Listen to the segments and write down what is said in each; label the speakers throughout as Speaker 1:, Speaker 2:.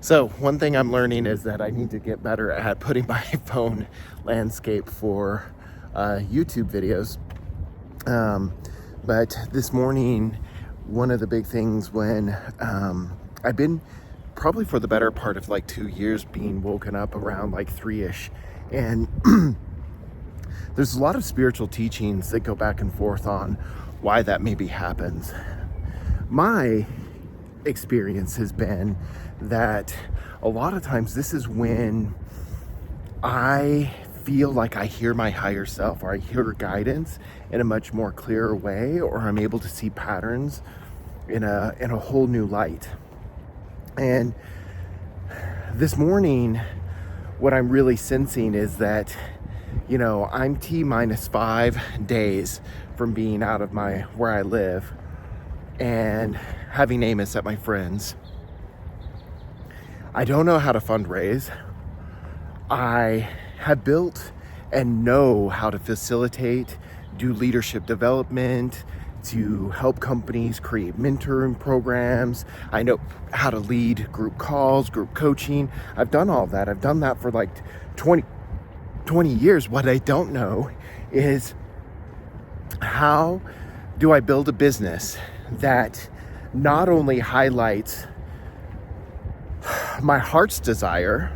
Speaker 1: So one thing I'm learning is that I need to get better at putting my phone landscape for YouTube videos. But this morning, one of the big things when I've been probably for the better part of like 2 years being woken up around like 3-ish, and there's a lot of spiritual teachings that go back and forth on why that maybe happens. My experience has been that a lot of times this is when I feel like I hear my higher self, or I hear guidance in a much more clearer way, or I'm able to see patterns in a whole new light. And this morning, what I'm really sensing is that, I'm T-minus 5 days from being out of where I live and having Amos at my friend's. I don't know how to fundraise. I have built and know how to facilitate, do leadership development, to help companies create mentoring programs. I know how to lead group calls, group coaching. I've done all that. I've done that for like 20 years. What I don't know is, how do I build a business that not only highlights my heart's desire,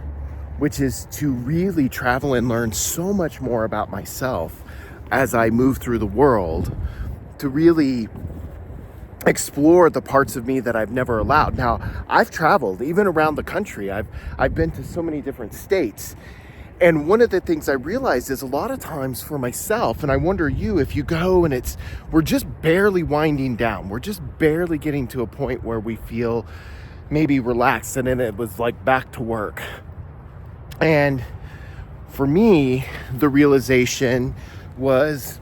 Speaker 1: which is to really travel and learn so much more about myself as I move through the world, to really explore the parts of me that I've never allowed. Now, I've traveled even around the country. I've been to so many different states. And one of the things I realized is a lot of times for myself, and I wonder you, if you go and we're just barely winding down, we're just barely getting to a point where we feel maybe relaxed, and then it was like back to work. And for me, the realization was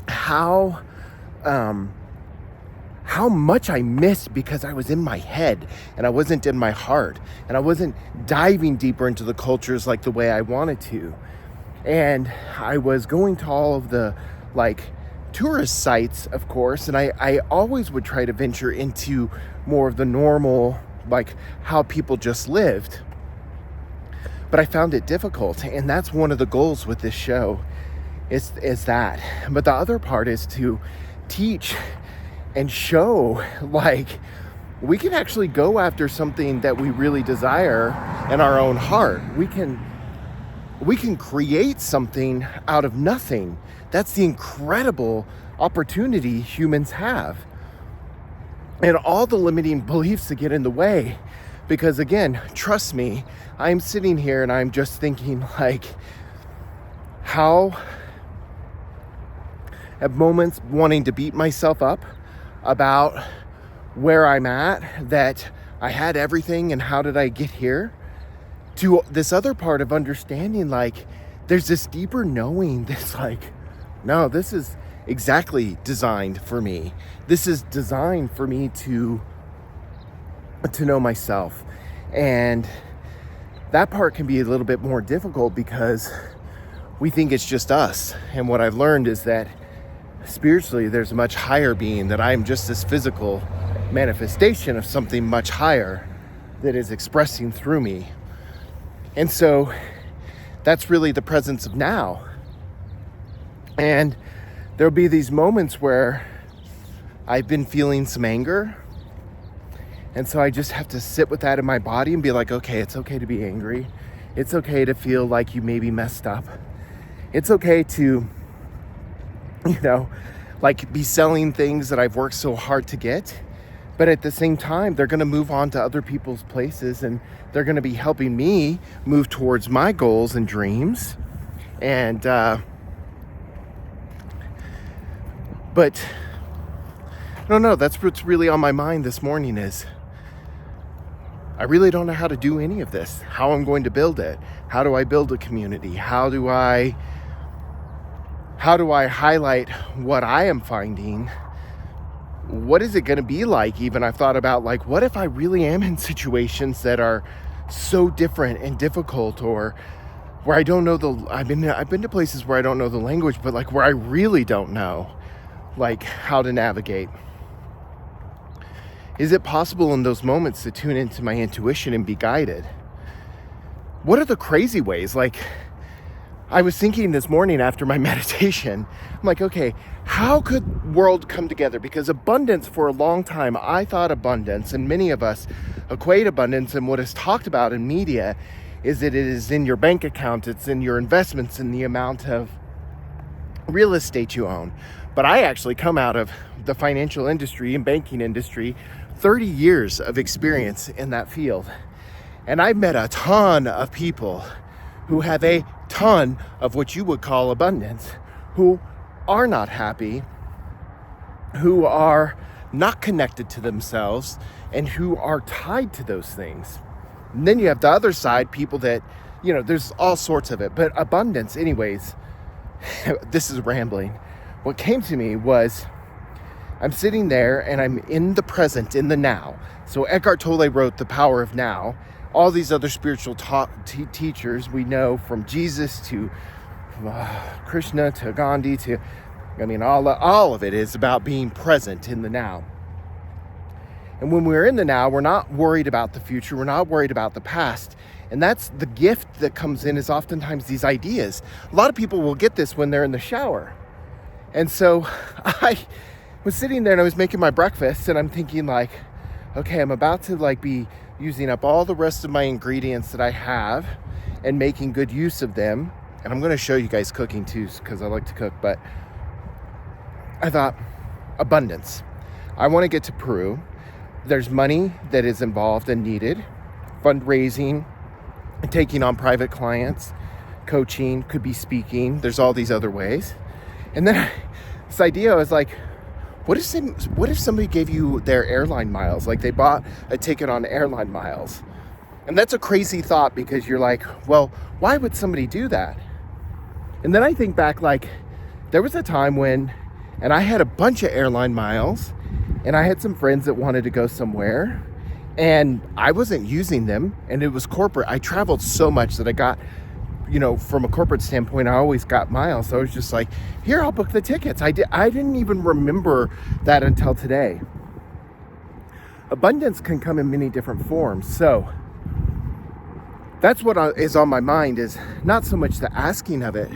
Speaker 1: how much I missed because I was in my head and I wasn't in my heart, and I wasn't diving deeper into the cultures like the way I wanted to. And I was going to all of the tourist sites, of course, and I always would try to venture into more of the normal, how people just lived. But I found it difficult, and that's one of the goals with this show, is that. But the other part is to teach and show, we can actually go after something that we really desire in our own heart. We can create something out of nothing. That's the incredible opportunity humans have. And all the limiting beliefs that get in the way. Because again, trust me, I'm sitting here and I'm just thinking how at moments wanting to beat myself up about where I'm at, that I had everything and how did I get here, to this other part of understanding there's this deeper knowing that's no, this is exactly designed for me. This is designed for me to know myself. And that part can be a little bit more difficult because we think it's just us. And what I've learned is that spiritually there's a much higher being, that I'm just this physical manifestation of something much higher that is expressing through me. And so that's really the presence of now. And there'll be these moments where I've been feeling some anger. And so I just have to sit with that in my body and be okay, it's okay to be angry. It's okay to feel like you maybe messed up. It's okay to, be selling things that I've worked so hard to get. But at the same time, they're going to move on to other people's places, and they're going to be helping me move towards my goals and dreams. And, but no, that's what's really on my mind this morning is I really don't know how to do any of this, how I'm going to build it. How do I build a community? How do I highlight what I am finding? What is it going to be like? Even I've thought about what if I really am in situations that are so different and difficult, or where I don't know I've been to places where I don't know the language, but where I really don't know how to navigate. Is it possible in those moments to tune into my intuition and be guided? What are the crazy ways? Like, I was thinking this morning after my meditation, I'm like, okay, how could world come together? Because abundance, for a long time, I thought abundance, and many of us equate abundance, and what is talked about in media is that it is in your bank account, it's in your investments, in the amount of real estate you own. But I actually come out of the financial industry and banking industry, 30 years of experience in that field. And I've met a ton of people who have a ton of what you would call abundance, who are not happy, who are not connected to themselves, and who are tied to those things. And then you have the other side, people that, there's all sorts of it. But abundance, anyways, this is rambling. What came to me was, I'm sitting there and I'm in the present, in the now. So Eckhart Tolle wrote The Power of Now. All these other spiritual teachers we know, from Jesus to Krishna to Gandhi to, all of it is about being present in the now. And when we're in the now, we're not worried about the future. We're not worried about the past. And that's the gift that comes in, is oftentimes these ideas. A lot of people will get this when they're in the shower. And so I was sitting there and I was making my breakfast and I'm thinking like, okay, I'm about to be using up all the rest of my ingredients that I have and making good use of them. And I'm going to show you guys cooking too, because I like to cook. But I thought, abundance. I want to get to Peru. There's money that is involved and needed. Fundraising, taking on private clients, coaching, could be speaking. There's all these other ways. And then this idea was like, what if somebody gave you their airline miles? Like, they bought a ticket on airline miles. And that's a crazy thought, because you're like, well, why would somebody do that? And then I think back, like, there was a time when, and I had a bunch of airline miles, and I had some friends that wanted to go somewhere, and I wasn't using them, and it was corporate. I traveled so much that I got, from a corporate standpoint, I always got miles. So I was just like, here, I'll book the tickets. I didn't even remember that until today. Abundance can come in many different forms. So that's what is on my mind, is not so much the asking of it,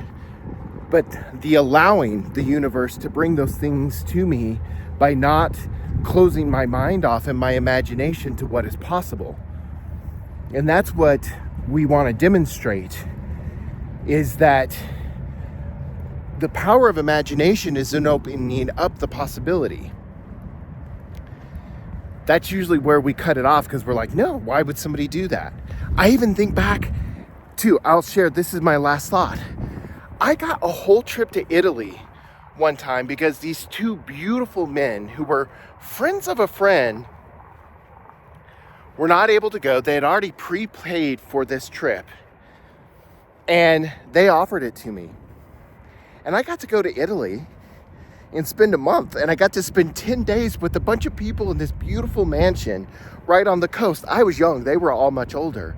Speaker 1: but the allowing the universe to bring those things to me by not closing my mind off and my imagination to what is possible. And that's what we want to demonstrate, is that the power of imagination is in opening up the possibility. That's usually where we cut it off, because we're like, no, why would somebody do that? I even think back to, I'll share, this is my last thought. I got a whole trip to Italy one time because these two beautiful men who were friends of a friend were not able to go. They had already prepaid for this trip, and they offered it to me. And I got to go to Italy and spend a month, and I got to spend 10 days with a bunch of people in this beautiful mansion right on the coast. I was young, they were all much older.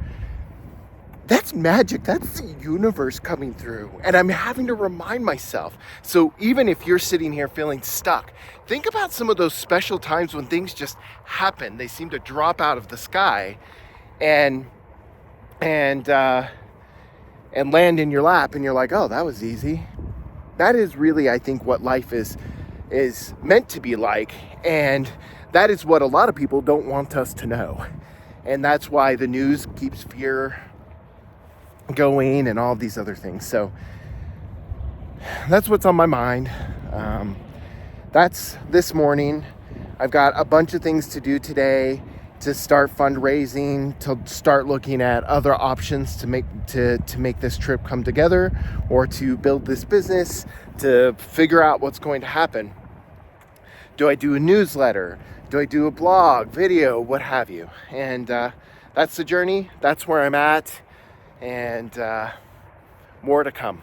Speaker 1: That's magic. That's the universe coming through. And I'm having to remind myself. So even if you're sitting here feeling stuck, think about some of those special times when things just happen. They seem to drop out of the sky and land in your lap, and you're like, oh, that was easy. That is really, I think, what life is meant to be like. And that is what a lot of people don't want us to know. And that's why the news keeps fear going and all these other things. So that's what's on my mind. That's this morning. I've got a bunch of things to do today, to start fundraising, to start looking at other options to make this trip come together, or to build this business, to figure out what's going to happen. Do I do a newsletter? Do I do a blog, video, what have you? And that's the journey. That's where I'm at. And more to come.